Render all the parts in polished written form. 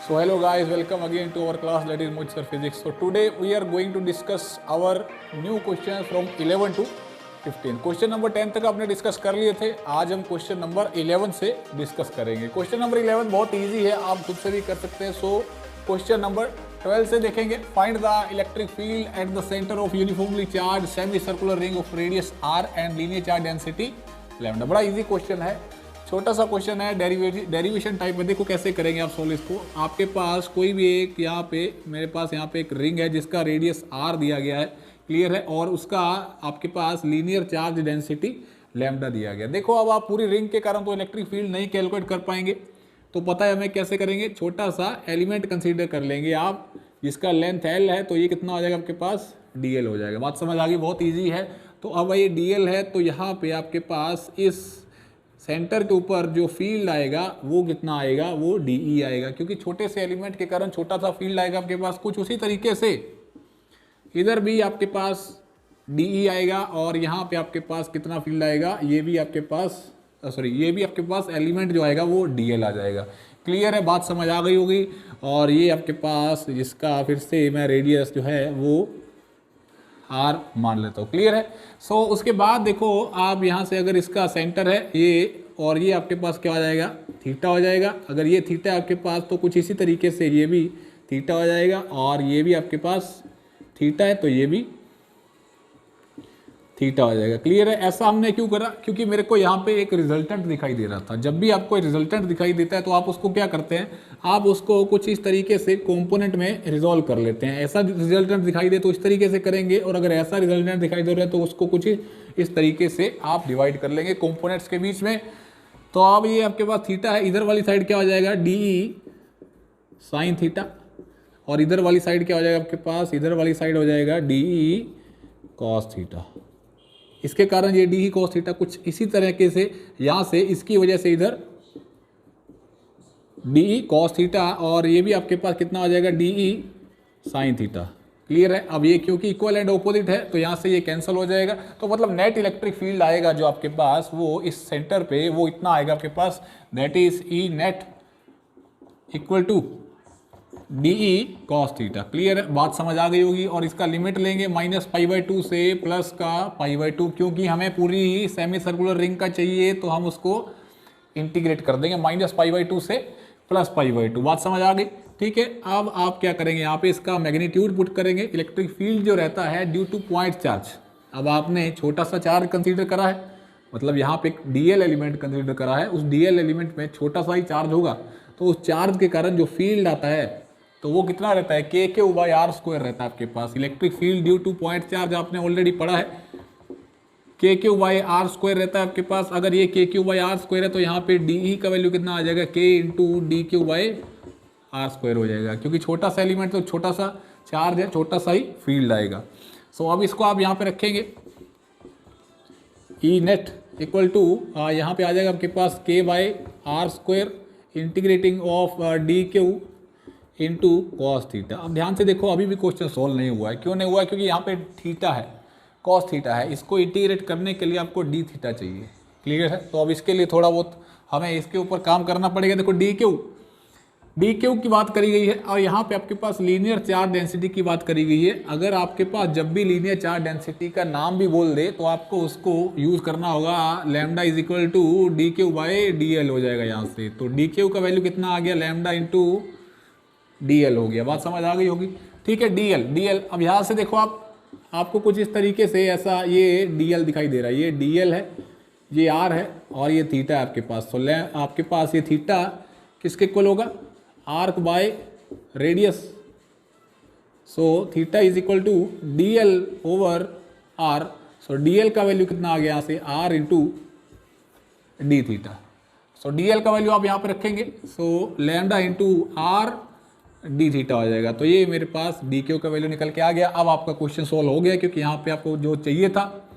So hello guys, welcome again to our class that is Moisture Physics. So today we are going to discuss our new questions from 11 to 15. Question number 10 तक आपने discuss कर लिए थे, आज हम question number 11 से discuss करेंगे। Question number 11 बहुत इजी है, आप खुद से भी कर सकते हैं। सो क्वेश्चन नंबर 12 से देखेंगे, find the electric field at the centre of uniformly charge semi circular ring of radius R and linear charge density lambda. बड़ा इजी क्वेश्चन है, छोटा सा क्वेश्चन है, डेरिवेशन टाइप में। देखो कैसे करेंगे आप सोल्व इसको। आपके पास कोई भी एक यहाँ पे, मेरे पास यहाँ पे एक रिंग है जिसका रेडियस आर दिया गया है, क्लियर है, और उसका आपके पास लीनियर चार्ज डेंसिटी लैम्डा दिया गया। देखो अब आप पूरी रिंग के कारण तो इलेक्ट्रिक फील्ड नहीं कैलकुलेट कर पाएंगे, तो पता है हमें कैसे करेंगे। छोटा सा एलिमेंट कंसीडर कर लेंगे आप, जिसका लेंथ एल है, तो ये कितना हो जाएगा आपके पास, डीएल हो जाएगा। बात समझ आ गई, बहुत ईजी है। तो अब ये डीएल है, तो यहाँ पे आपके पास इस सेंटर के ऊपर जो फील्ड आएगा वो कितना आएगा, वो डी आएगा, क्योंकि छोटे से एलिमेंट के कारण छोटा सा फील्ड आएगा आपके पास। कुछ उसी तरीके से इधर भी आपके पास डी आएगा, और यहाँ पे आपके पास कितना फील्ड आएगा, ये भी आपके पास ये भी आपके पास एलिमेंट जो आएगा वो डीएल आ जाएगा। क्लियर है, बात समझ आ गई होगी। और ये आपके पास जिसका फिर से मैं रेडियस जो है वो आर मान लेता हूँ, क्लियर है। सो उसके बाद देखो आप यहाँ से, अगर इसका सेंटर है ये, और ये आपके पास क्या हो जाएगा, थीटा हो जाएगा। अगर ये थीटा है आपके पास, तो कुछ इसी तरीके से ये भी थीटा हो जाएगा, और ये भी आपके पास थीटा है, तो ये भी थीटा हो जाएगा। क्लियर है। ऐसा हमने क्यों करा, क्योंकि मेरे को यहाँ पे एक रिजल्टेंट दिखाई दे रहा था। जब भी आपको रिजल्टेंट दिखाई देता है तो आप उसको क्या करते हैं, आप उसको कुछ इस तरीके से कंपोनेंट में रिजॉल्व कर लेते हैं। ऐसा रिजल्टेंट दिखाई दे तो इस तरीके से करेंगे, और अगर ऐसा रिजल्टेंट दिखाई दे रहा है तो उसको कुछ इस तरीके से आप डिवाइड कर लेंगे कंपोनेंट्स के बीच में। तो अब ये आपके पास थीटा है, इधर वाली साइड क्या हो जाएगा, डी साइन थीटा, और इधर वाली साइड क्या हो जाएगा आपके पास, इधर वाली साइड हो जाएगा डी कॉस थीटा। इसके कारण ये डी कॉस थीटा कुछ इसी तरीके से, यहाँ से इसकी वजह से इधर डी कॉस थीटा, और ये भी आपके पास कितना हो जाएगा, डी साइन थीटा। क्लियर है। अब ये क्योंकि इक्वल एंड ऑपोजिट है तो यहाँ से ये कैंसिल हो जाएगा। तो मतलब नेट इलेक्ट्रिक फील्ड आएगा जो आपके पास, वो इस सेंटर पे वो इतना आएगा आपके पास, that is E net equal to D cos theta. Clear है, बात समझ आ गई होगी। और इसका लिमिट लेंगे -π/2 से प्लस का π/2, क्योंकि हमें पूरी सेमी सर्कुलर रिंग का चाहिए, तो हम उसको इंटीग्रेट कर देंगे -π/2 से +π/2। बात समझ आ गई, ठीक है। अब आप क्या करेंगे, यहाँ पे इसका मैग्नीट्यूड पुट करेंगे। इलेक्ट्रिक फील्ड जो रहता है ड्यू टू पॉइंट चार्ज, अब आपने छोटा सा चार्ज कंसीडर करा है, मतलब यहाँ पे एक डीएल एलिमेंट कंसीडर करा है, उस डीएल एलिमेंट में छोटा सा ही चार्ज होगा, तो उस चार्ज के कारण जो फील्ड आता है तो वो कितना रहता है, k/r² रहता है आपके पास। Electric field due to point charge आपने ऑलरेडी पढ़ा है, k/r² रहता है आपके पास। अगर ये k/r² है तो यहाँ पे डी का वैल्यू कितना आ जाएगा, k × d/r² हो जाएगा, क्योंकि छोटा सा एलिमेंट तो छोटा सा चार्ज है, छोटा सा ही फील्ड आएगा। सो अब इसको आप यहाँ पे रखेंगे, ई नेट इक्वल टू यहाँ पे आ जाएगा आपके पास k/r² integrating of dq into cos theta. अब ध्यान से देखो, अभी भी क्वेश्चन सॉल्व नहीं हुआ है। क्यों नहीं हुआ है, क्योंकि यहाँ पे थीटा है, कॉस थीटा है, इसको इंटीग्रेट करने के लिए आपको डी थीटा चाहिए। क्लियर है। तो अब इसके लिए थोड़ा बहुत हमें इसके ऊपर काम करना पड़ेगा। देखो डी क्यू की बात करी गई है, और यहाँ पे आपके पास लीनियर चार्ज डेंसिटी की बात करी गई है। अगर आपके पास जब भी लीनियर चार्ज डेंसिटी का नाम भी बोल दे तो आपको उसको यूज़ करना होगा, lambda is equal to dq/dl हो जाएगा यहाँ से। तो डी क्यू का वैल्यू कितना आ गया, लैम्डा इंटू डीएल हो गया। बात समझ आ गई होगी, ठीक है। डीएल अब यहाँ से देखो आपको कुछ इस तरीके से ऐसा ये डीएल दिखाई दे रहा है, ये डीएल है, ये आर है, और ये थीटा है आपके पास। तो आपके पास ये थीटा किसके इक्वल होगा, arc by radius. So theta is equal to DL over R. So DL का वैल्यू कितना आ गया यहाँ से, R into D theta. So DL का वैल्यू आप यहाँ पे रखेंगे, so lambda into R D theta हो जाएगा। तो ये मेरे पास डी क्यू का वैल्यू निकल के आ गया। अब आपका क्वेश्चन सॉल्व हो गया, क्योंकि यहाँ पे आपको जो चाहिए था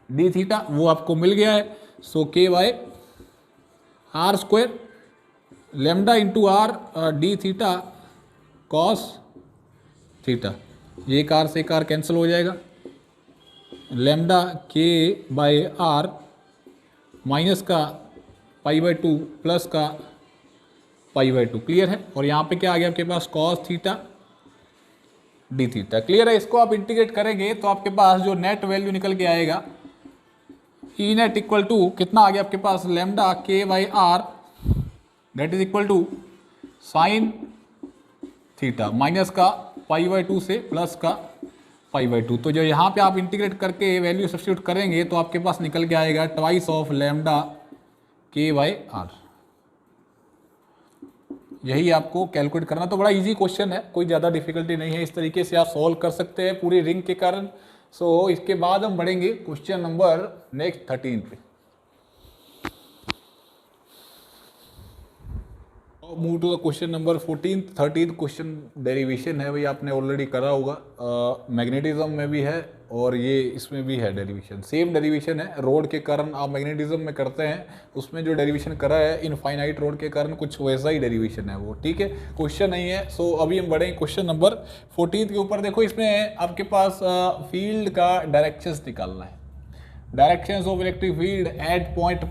डी थीटा वो आपको मिल गया है। सो k/r² lambda into R D theta cos theta, ये कार से कार कैंसिल हो जाएगा, लैम्डा k/r माइनस का π/2 प्लस का π/2 क्लियर है। और यहाँ पे क्या आ गया आपके पास cos theta D theta clear है। इसको आप इंटीग्रेट करेंगे तो आपके पास जो नेट वैल्यू निकल के आएगा ई नेट इक्वल टू कितना आ गया आपके पास lambda k/r that is equal to sine theta minus का π/2 से प्लस का π/2। तो जो यहाँ पे आप इंटीग्रेट करके वैल्यू सब्स्टिट्यूट करेंगे तो आपके पास निकल के आएगा ट्वाइस ऑफ लैम्डा k/r। यही आपको कैलकुलेट करना। तो बड़ा इजी क्वेश्चन है, कोई ज़्यादा डिफिकल्टी नहीं है, इस तरीके से आप सॉल्व कर सकते हैं पूरी रिंग के कारण। सो इसके बाद हम बढ़ेंगे क्वेश्चन नंबर नेक्स्ट 13 पे। Move to the question number 14। 13 question derivation है, भाई आपने ऑलरेडी करा होगा, मैग्नेटिज्म में भी है और ये इसमें भी है डेरिवेशन, सेम डेरिवेशन है। रोड के कारण आप मैग्नेटिज्म में करते हैं, उसमें जो डेरिवेशन करा है इनफाइनाइट रोड के कारण कुछ वैसा ही डेरिवेशन है वो, ठीक है, क्वेश्चन नहीं है। सो अभी हम बढ़ेंगे क्वेश्चन नंबर 14 के ऊपर। देखो इसमें आपके पास फील्ड का डायरेक्शंस निकालना है, directions of electric field eight point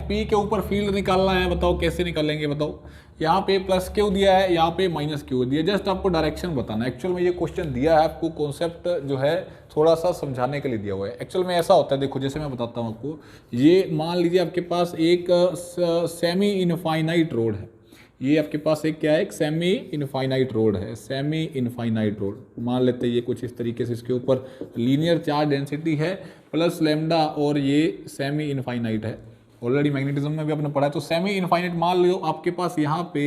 P के ऊपर फील्ड निकालना है। बताओ कैसे निकालेंगे, बताओ। यहाँ पे प्लस क्यू दिया है, यहाँ पे माइनस क्यू दिया, जस्ट आपको डायरेक्शन बताना है। एक्चुअल में ये क्वेश्चन दिया है आपको, कॉन्सेप्ट जो है थोड़ा सा समझाने के लिए दिया हुआ है। एक्चुअल में ऐसा होता है, देखो जैसे मैं बताता हूँ आपको, ये मान लीजिए आपके पास एक सेमी इनफाइनाइट रोड है, ये आपके पास एक क्या है, एक सेमी इनफाइनाइट रोड है, सेमी इनफाइनाइट रोड मान लेते हैं। ये कुछ इस तरीके से, इसके ऊपर लीनियर चार्ज डेंसिटी है प्लस लैम्डा और ये सेमी इनफाइनाइट है, ऑलरेडी मैग्नेटिज्म में भी आपने पढ़ा है। तो सेमी इनफाइनाइट मान लो आपके पास, यहाँ पे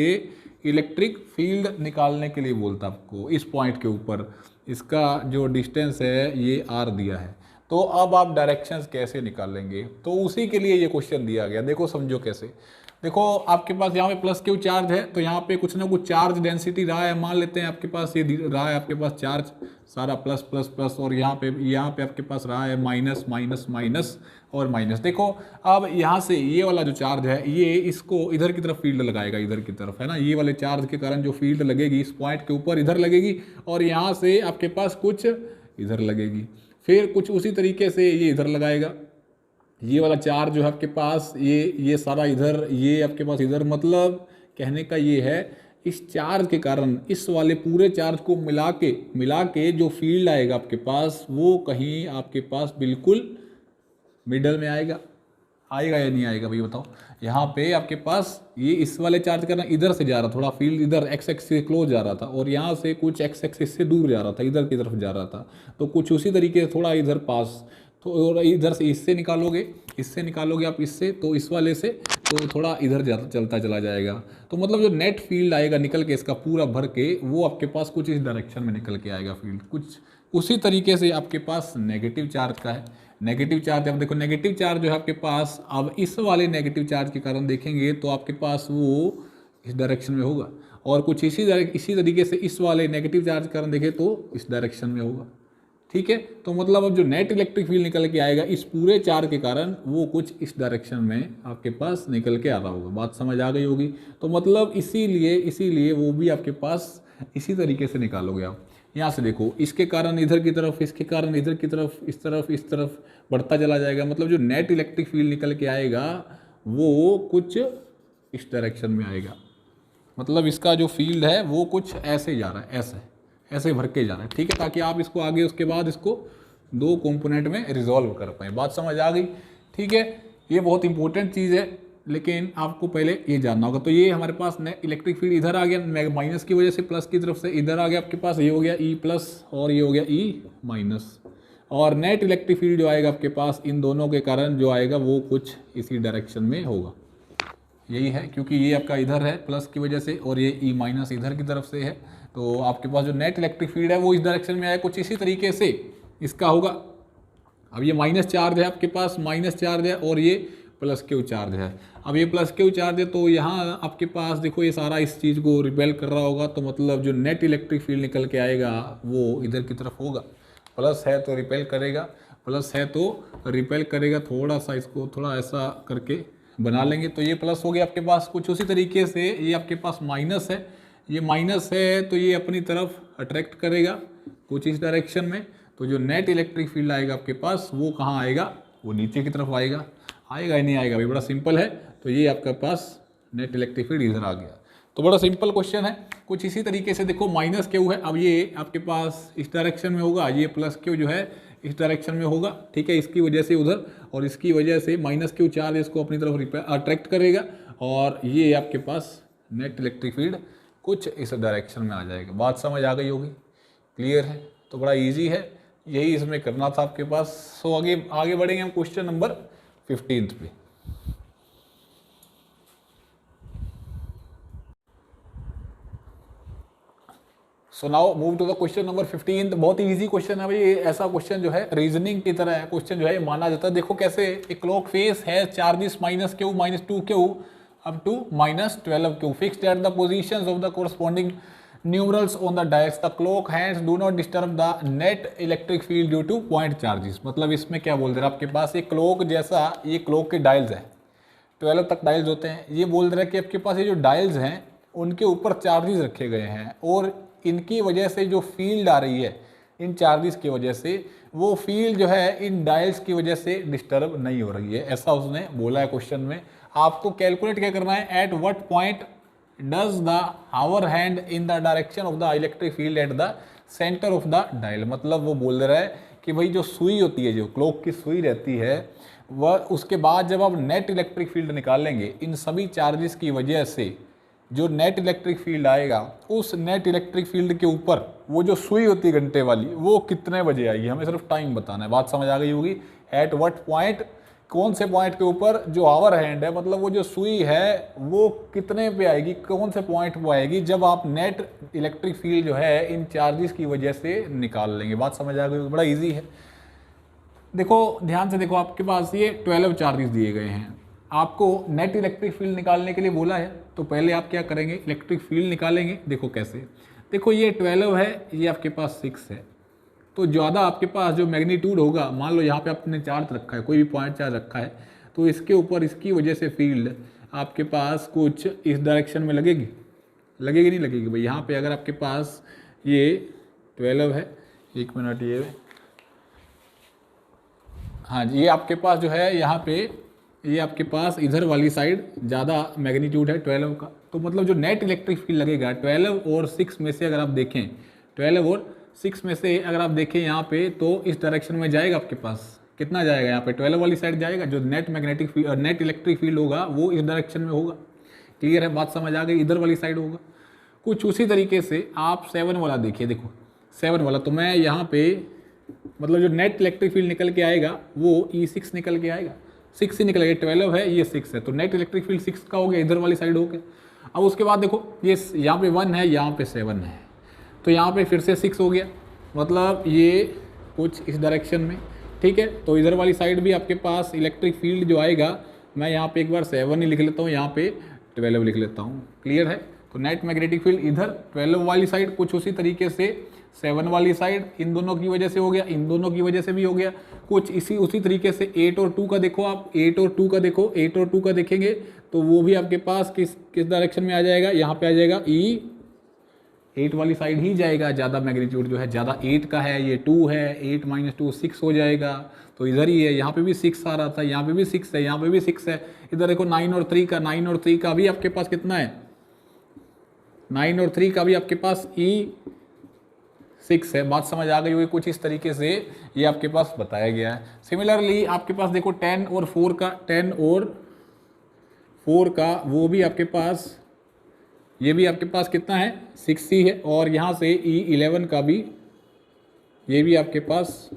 इलेक्ट्रिक फील्ड निकालने के लिए बोलता आपको इस पॉइंट के ऊपर, इसका जो डिस्टेंस है ये r दिया है। तो अब आप डायरेक्शंस कैसे निकालेंगे, तो उसी के लिए ये क्वेश्चन दिया गया। देखो समझो कैसे। देखो आपके पास यहाँ पे प्लस क्यू चार्ज है, तो यहाँ पे कुछ ना कुछ चार्ज डेंसिटी रहा है, मान लेते हैं आपके पास ये रहा है आपके पास चार्ज सारा प्लस प्लस प्लस, और यहाँ पे आपके पास रहा है माइनस माइनस माइनस और माइनस। देखो अब यहाँ से ये वाला जो चार्ज है ये इसको इधर की तरफ फील्ड लगाएगा, इधर की तरफ है ना, ये वाले चार्ज के कारण जो फील्ड लगेगी इस पॉइंट के ऊपर इधर लगेगी, और यहाँ से आपके पास कुछ इधर लगेगी, फिर कुछ उसी तरीके से ये इधर लगाएगा। ये वाला चार्ज जो है आपके पास ये सारा इधर, ये आपके पास इधर, मतलब कहने का ये है इस चार्ज के कारण इस वाले पूरे चार्ज को मिला के जो फील्ड आएगा आपके पास वो कहीं आपके पास बिल्कुल मिडल में आएगा या नहीं आएगा भाई बताओ। यहाँ पे आपके पास ये इस वाले चार्ज का ना इधर से जा रहा, थोड़ा फील्ड इधर एक्स एक्सिस से क्लोज जा रहा था, और यहाँ से कुछ एक्स एक्सिस से दूर जा रहा था, इधर की तरफ जा रहा था। तो कुछ उसी तरीके से थोड़ा इधर पास, तो और इधर से इससे निकालोगे आप इससे, तो इस वाले से तो थोड़ा इधर चलता चला जाएगा। तो मतलब जो नेट फील्ड आएगा निकल के इसका पूरा भर के, वो आपके पास कुछ इस डायरेक्शन में निकल के आएगा फील्ड। कुछ उसी तरीके से आपके पास नेगेटिव चार्ज का है, नेगेटिव चार्ज। अब देखो नेगेटिव चार्ज जो है आपके पास, अब इस वाले नेगेटिव चार्ज के कारण देखेंगे तो आपके पास वो इस डायरेक्शन में होगा, और कुछ इसी तरीके से इस वाले नेगेटिव चार्ज के कारण देखें तो इस डायरेक्शन में होगा, ठीक है। तो मतलब अब जो नेट इलेक्ट्रिक फील्ड निकल के आएगा इस पूरे चार्ज के कारण वो कुछ इस डायरेक्शन में आपके पास निकल के आ रहा होगा। बात समझ आ गई होगी। तो मतलब इसीलिए वो भी आपके पास इसी तरीके से निकालोगे आप। यहाँ से देखो, इसके कारण इधर की तरफ, इसके कारण इधर की तरफ, इस तरफ बढ़ता चला जाएगा। मतलब जो नेट इलेक्ट्रिक फील्ड निकल के आएगा वो कुछ इस डायरेक्शन में आएगा। मतलब इसका जो फील्ड है वो कुछ ऐसे जा रहा है, ऐसे भर के जा रहा है, ठीक है, ताकि आप इसको आगे उसके बाद इसको दो कंपोनेंट में रिजॉल्व कर पाए। बात समझ आ गई, ठीक है। ये बहुत इंपॉर्टेंट चीज़ है, लेकिन आपको पहले ये जानना होगा। तो ये हमारे पास इलेक्ट्रिक फील्ड इधर आ गया, माइनस की वजह से प्लस की तरफ से इधर आ गया आपके पास, ये हो गया ई प्लस और ये हो गया ई माइनस। और नेट इलेक्ट्रिक फील्ड जो आएगा आपके पास इन दोनों के कारण जो आएगा वो कुछ इसी डायरेक्शन में होगा। यही है, क्योंकि ये आपका इधर है प्लस की वजह से, और ये ई माइनस इधर की तरफ से है। तो आपके पास जो नेट इलेक्ट्रिक फील्ड है वो इस डायरेक्शन में आया, कुछ इसी तरीके से इसका होगा। अब ये माइनस चार्ज है आपके पास, माइनस चार्ज है, और ये प्लस क्यू चार्ज है। अब ये प्लस क्यू चार्ज है तो यहाँ आपके पास देखो ये सारा इस चीज़ को रिपेल कर रहा होगा। तो मतलब जो नेट इलेक्ट्रिक फील्ड निकल के आएगा वो इधर की तरफ होगा। प्लस है तो रिपेल करेगा, थोड़ा सा इसको थोड़ा ऐसा करके बना लेंगे। तो ये प्लस हो गया आपके पास। कुछ उसी तरीके से ये आपके पास माइनस है, ये माइनस है तो ये अपनी तरफ अट्रैक्ट करेगा कुछ इस डायरेक्शन में। तो जो नेट इलेक्ट्रिक फील्ड आएगा आपके पास वो कहाँ आएगा, वो नीचे की तरफ आएगा या नहीं आएगा भाई, बड़ा सिंपल है। तो ये आपके पास नेट इलेक्ट्रिक फील्ड इधर आ गया। तो बड़ा सिंपल क्वेश्चन है। कुछ इसी तरीके से देखो माइनस क्यू है, अब ये आपके पास इस डायरेक्शन में होगा, ये प्लस क्यू जो है इस डायरेक्शन में होगा, ठीक है, इसकी वजह से उधर और इसकी वजह से माइनस क्यू चार्ज इसको अपनी तरफ अट्रैक्ट करेगा और ये आपके पास नेट इलेक्ट्रिक फील्ड कुछ इस डायरेक्शन में आ जाएगा। बात समझ आ गई होगी, क्लियर है? तो बड़ा इजी है, यही इसमें करना था आपके पास। सो आगे बढ़ेंगे हम क्वेश्चन नंबर 15 पे। So now move to the question number 15। बहुत ही इजी क्वेश्चन है भाई, ये ऐसा क्वेश्चन जो है रीजनिंग की तरह है, क्वेश्चन जो है माना जाता है। देखो कैसे, एक क्लॉक फेस है charges minus Q minus 2q up to minus 12q fixed at the positions of the corresponding numerals on the dials. The clock hands do not disturb the net electric field due to point charges. मतलब इसमें क्या बोल रहे हैं, आपके पास एक clock जैसा, ये क्लॉक के डायल्स हैं, 12 तक डायल्स होते हैं। ये बोल रहे हैं कि आपके पास ये जो डायल्स हैं उनके ऊपर चार्जेस रखे गए हैं और इनकी वजह से जो फील्ड आ रही है, इन चार्जेस की वजह से वो फील्ड जो है इन डायल्स की वजह से डिस्टर्ब नहीं हो रही है, ऐसा उसने बोला है क्वेश्चन में। आपको कैलकुलेट क्या करना है, at what point does the hour hand in the direction of the electric field at the centre of the dial. मतलब वो बोल रहा है कि भाई जो सुई होती है, जो क्लॉक की सुई रहती है, वह उसके बाद जब आप नेट इलेक्ट्रिक फील्ड निकालेंगे, इन सभी चार्जेस की वजह से जो नेट इलेक्ट्रिक फील्ड आएगा, उस नेट इलेक्ट्रिक फील्ड के ऊपर वो जो सुई होती है घंटे वाली, वो कितने बजे आएगी, हमें सिर्फ टाइम बताना है। बात समझ आ गई होगी। एट व्हाट पॉइंट, कौन से पॉइंट के ऊपर जो आवर हैंड है, मतलब वो जो सुई है वो कितने पे आएगी, कौन से पॉइंट पे आएगी जब आप नेट इलेक्ट्रिक फील्ड जो है इन चार्जेस की वजह से निकाल लेंगे। बात समझ आ गई, बड़ा इजी है। देखो ध्यान से देखो, आपके पास ये 12 चार्जेस दिए गए हैं, आपको नेट इलेक्ट्रिक फील्ड निकालने के लिए बोला है, तो पहले आप क्या करेंगे, इलेक्ट्रिक फील्ड निकालेंगे। देखो कैसे, देखो ये 12 है, ये आपके पास 6 है, तो ज़्यादा आपके पास जो मैग्नीट्यूड होगा, मान लो यहाँ पे आपने चार्ज रखा है, कोई भी पॉइंट चार्ज रखा है, तो इसके ऊपर इसकी वजह से फील्ड आपके पास कुछ इस डायरेक्शन में लगेगी, लगेगी नहीं लगेगी भाई। यहाँ पे अगर आपके पास ये 12 है, एक मिनट, ये हाँ जी, ये आपके पास जो है यहाँ पे, ये आपके पास इधर वाली साइड ज़्यादा मैग्नीट्यूड है 12 का, तो मतलब जो नेट इलेक्ट्रिक फील्ड लगेगा 12 और 6 में से, अगर आप देखें 12 और 6 में से अगर आप देखें यहाँ पे, तो इस डायरेक्शन में जाएगा, आपके पास कितना जाएगा, यहाँ पे 12 वाली साइड जाएगा। जो net magnetic field, net electric field होगा वो इस डायरेक्शन में होगा। क्लियर है, बात समझ आ गई, इधर वाली साइड होगा। कुछ उसी तरीके से आप 7 वाला देखिए, देखो 7 वाला, तो मैं यहाँ पे मतलब जो नेट इलेक्ट्रिक फील्ड निकल के आएगा वो E6 निकल के आएगा, 6 ही निकलेगा। 12 है, ये 6 है, तो नेट इलेक्ट्रिक फील्ड 6 का हो गया, इधर वाली साइड हो गया। अब उसके बाद देखो ये यहाँ पे 1 है, यहाँ पे 7 है, तो यहाँ पे फिर से 6 हो गया, मतलब ये कुछ इस डायरेक्शन में, ठीक है। तो इधर वाली साइड भी आपके पास इलेक्ट्रिक फील्ड जो आएगा, मैं यहाँ पे एक बार 7 ही लिख लेता हूँ, यहाँ पे 12 लिख लेता हूँ। क्लियर है, तो नेट मैग्नेटिक फील्ड इधर 12 वाली साइड, कुछ उसी तरीके से 7 वाली साइड, इन दोनों की वजह से हो गया, इन दोनों की वजह से भी हो गया। कुछ उसी तरीके से 8 और 2 का देखो, आप 8 और 2 का देखो, 8 और 2 का देखेंगे तो वो भी आपके पास किस डायरेक्शन में आ जाएगा, यहाँ पे आ जाएगा E8 वाली साइड ही जाएगा। ज़्यादा मैग्नीट्यूड जो है ज़्यादा 8 का है, ये 2 है, 8 - 2 6 हो जाएगा, तो इधर ही है। यहाँ पे भी 6 आ रहा था, यहाँ पे भी 6 है, यहाँ पे भी 6 है। इधर देखो 9 और 3 का, 9 और 3 का भी आपके पास कितना है, 9 और 3 का भी आपके पास E6 है। बात समझ आ गई होगी, कुछ इस तरीके से ये आपके पास बताया गया है। सिमिलरली आपके पास देखो 10 और 4 का, 10 और 4 का वो भी आपके पास, ये भी आपके पास कितना है, 6 ही है। और यहाँ से E11 का भी, ये भी आपके पास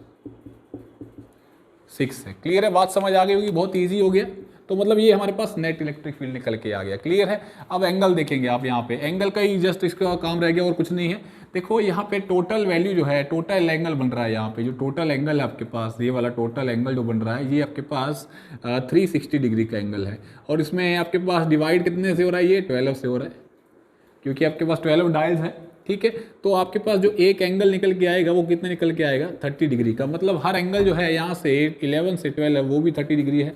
6 है। क्लियर है, बात समझ आ गई होगी, बहुत ईजी हो गया। तो मतलब ये हमारे पास नेट इलेक्ट्रिक फील्ड निकल के आ गया। क्लियर है। अब एंगल देखेंगे आप, यहाँ पे एंगल का ही जस्ट इसका काम रह गया और कुछ नहीं है। देखो यहाँ पे टोटल वैल्यू जो है, टोटल एंगल बन रहा है, यहाँ पे जो टोटल एंगल है आपके पास, ये वाला टोटल एंगल जो बन रहा है, ये आपके पास 360 डिग्री का एंगल है। और इसमें आपके पास डिवाइड कितने से हो रहा है, ये 12 से हो रहा है, क्योंकि आपके पास 12 डायल्स है। ठीक है, तो आपके पास जो एक एंगल निकल के आएगा वो कितने निकल के आएगा, 30 डिग्री का। मतलब हर एंगल जो है यहाँ से 11 से 12 वो भी 30 डिग्री है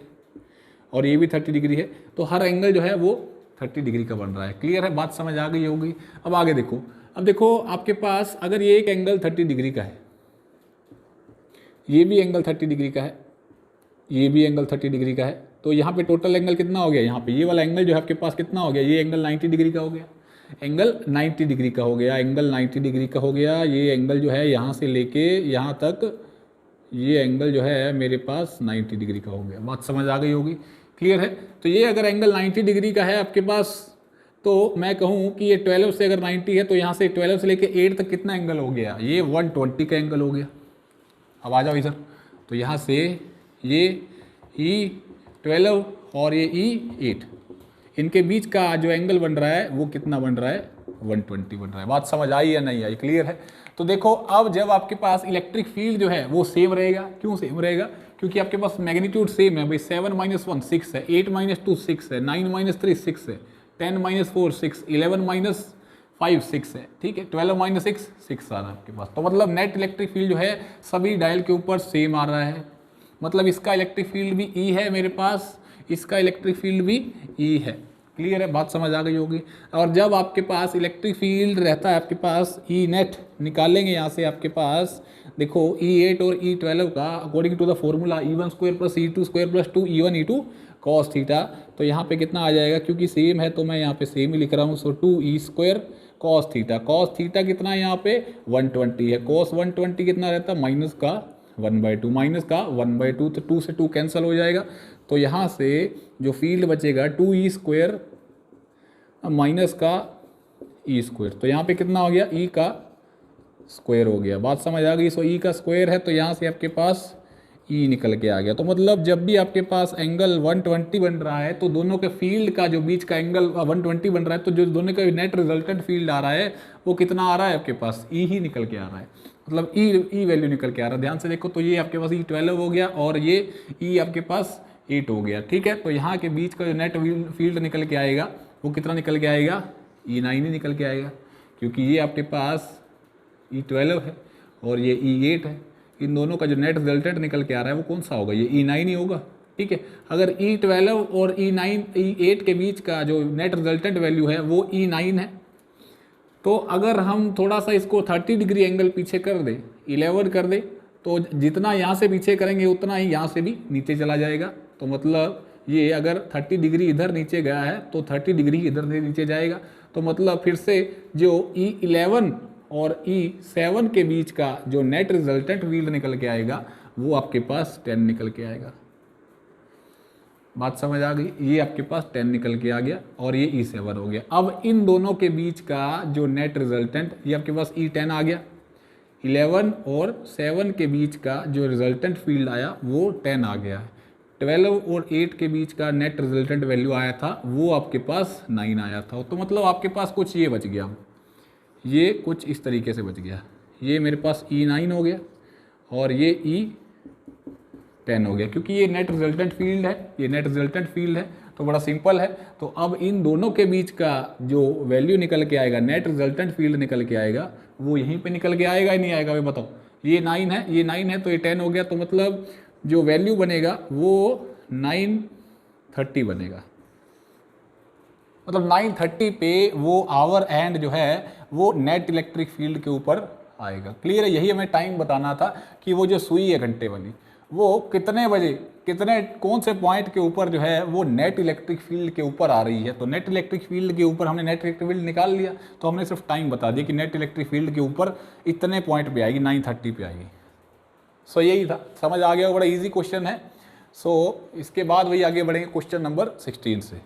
और ये भी 30 डिग्री है, तो हर एंगल जो है वो 30 डिग्री का बन रहा है। क्लियर है, बात समझ आ गई होगी। अब आगे देखो, अब देखो आपके पास अगर ये एक एंगल 30 डिग्री का है, ये भी एंगल 30 डिग्री का है, ये भी एंगल 30 डिग्री का है, तो यहाँ पे टोटल एंगल कितना हो गया, यहाँ पे ये वाला एंगल जो है आपके पास कितना हो गया, ये एंगल 90 डिग्री का हो गया। एंगल 90 डिग्री का हो गया, एंगल 90 डिग्री का हो गया। ये एंगल जो है यहाँ से लेके यहाँ तक, ये एंगल जो है मेरे पास 90 डिग्री का हो गया। बात समझ आ गई होगी, क्लियर है। तो ये अगर एंगल 90 डिग्री का है आपके पास, तो मैं कहूँ कि ये 12 से अगर 90 है तो यहाँ से 12 से लेके 8 तक कितना एंगल हो गया, ये 120 का एंगल हो गया। अब आ जाओ इधर, तो यहाँ से ये E12 और ये E8, इनके बीच का जो एंगल बन रहा है वो कितना बन रहा है, 120 बन रहा है। बात समझ आई या नहीं आई, क्लियर है। तो देखो अब जब आपके पास इलेक्ट्रिक फील्ड जो है वो सेम रहेगा, क्यों सेम रहेगा, क्योंकि आपके पास मैग्नीट्यूड सेम है भाई। 7 - 1 6 है, 8 - 2 6 है, 9 - 3 6 है, 10 - 4 6, 11 - 5 6 है, ठीक है, 12 - 6 6 आ रहा है आपके पास। तो मतलब नेट इलेक्ट्रिक फील्ड जो है सभी डायल के ऊपर सेम आ रहा है। मतलब इसका इलेक्ट्रिक फील्ड भी ई है मेरे पास, इसका इलेक्ट्रिक फील्ड भी ई है, क्लियर है, बात समझ आ गई होगी। और जब आपके पास इलेक्ट्रिक फील्ड रहता है आपके पास, ई नेट निकालेंगे यहाँ से आपके पास, देखो E8 और E12 का according to the formula E1² + E2² + 2 E1 E2 cos theta, तो यहाँ पे कितना आ जाएगा, क्योंकि सेम है तो मैं यहाँ पे सेम ही लिख रहा हूँ। सो 2E² cos theta, cos theta कितना है यहाँ पे 120 है, cos 120 कितना रहता है माइनस का 1/2, माइनस का 1/2, तो 2 से 2 कैंसिल हो जाएगा। तो यहाँ से जो फील्ड बचेगा 2E² माइनस का E², तो यहाँ पे कितना हो गया, E का स्क्वायर हो गया। बात समझ आ गई। सो E का स्क्वायर है तो यहाँ से आपके पास E निकल के आ गया। तो मतलब जब भी आपके पास एंगल 120 बन रहा है तो दोनों के फील्ड का जो बीच का एंगल 120 बन रहा है, तो जो दोनों का नेट रिजल्टेंट फील्ड आ रहा है वो कितना आ रहा है आपके पास, E ही निकल के आ रहा है, मतलब E वैल्यू निकल के आ रहा है। ध्यान से देखो, तो ये आपके पास E12 हो गया और ये E आपके पास 8 हो गया, ठीक है। तो यहाँ के बीच का जो नेट फील्ड निकल के आएगा वो कितना निकल के आएगा, E9 ही निकल के आएगा, क्योंकि ये आपके पास E12 है और ये E8 है। इन दोनों का जो नेट रिजल्टेंट निकल के आ रहा है वो कौन सा होगा, ये E9 ही होगा, ठीक है। अगर E12 और E8 के बीच का जो नेट रिजल्टेंट वैल्यू है वो E9 है, तो अगर हम थोड़ा सा इसको 30 डिग्री एंगल पीछे कर दे, 11 कर दे, तो जितना यहाँ से पीछे करेंगे उतना ही यहाँ से भी नीचे चला जाएगा। तो मतलब ये अगर 30 डिग्री इधर नीचे गया है तो 30 डिग्री इधर से नीचे जाएगा। तो मतलब फिर से जो E11 और E7 के बीच का जो नेट रिजल्टेंट फील्ड निकल के आएगा वो आपके पास 10 निकल के आएगा। बात समझ आ गई, ये आपके पास 10 निकल के आ गया और ये E7 हो गया। अब इन दोनों के बीच का जो नेट रिजल्टेंट, ये आपके पास E10 आ गया, 11 और 7 के बीच का जो रिजल्टेंट फील्ड आया वो 10 आ गया। 12 और 8 के बीच का नेट रिजल्टेंट वैल्यू आया था वो आपके पास 9 आया था। तो मतलब आपके पास कुछ ये बच गया, ये कुछ इस तरीके से बच गया, ये मेरे पास E9 हो गया और ये E10 हो गया, क्योंकि ये नेट रिजल्टेंट फील्ड है, ये नेट रिजल्टेंट फील्ड है, तो बड़ा सिंपल है। तो अब इन दोनों के बीच का जो वैल्यू निकल के आएगा, नेट रिजल्टेंट फील्ड निकल के आएगा, वो यहीं पे निकल के आएगा या नहीं आएगा, भाई बताओ। ये 9 है, ये 9 है तो ये 10 हो गया, तो मतलब जो वैल्यू बनेगा वो 930 बनेगा। मतलब 930 पे वो आवर एंड जो है वो नेट इलेक्ट्रिक फील्ड के ऊपर आएगा, क्लियर है। यही हमें टाइम बताना था कि वो जो सुई है घंटे वाली वो कितने बजे, कितने कौन से पॉइंट के ऊपर जो है वो नेट इलेक्ट्रिक फील्ड के ऊपर आ रही है। तो नेट इलेक्ट्रिक फील्ड के ऊपर हमने नेट इलेक्ट्रिक फील्ड निकाल लिया, तो हमने सिर्फ टाइम बता दिया कि नेट इलेक्ट्रिक फील्ड के ऊपर इतने पॉइंट पे आएगी, 930 पे आएगी। सो यही था, समझ आ गया, बड़ा ईजी क्वेश्चन है। सो इसके बाद वही आगे बढ़ेंगे क्वेश्चन नंबर 16 से।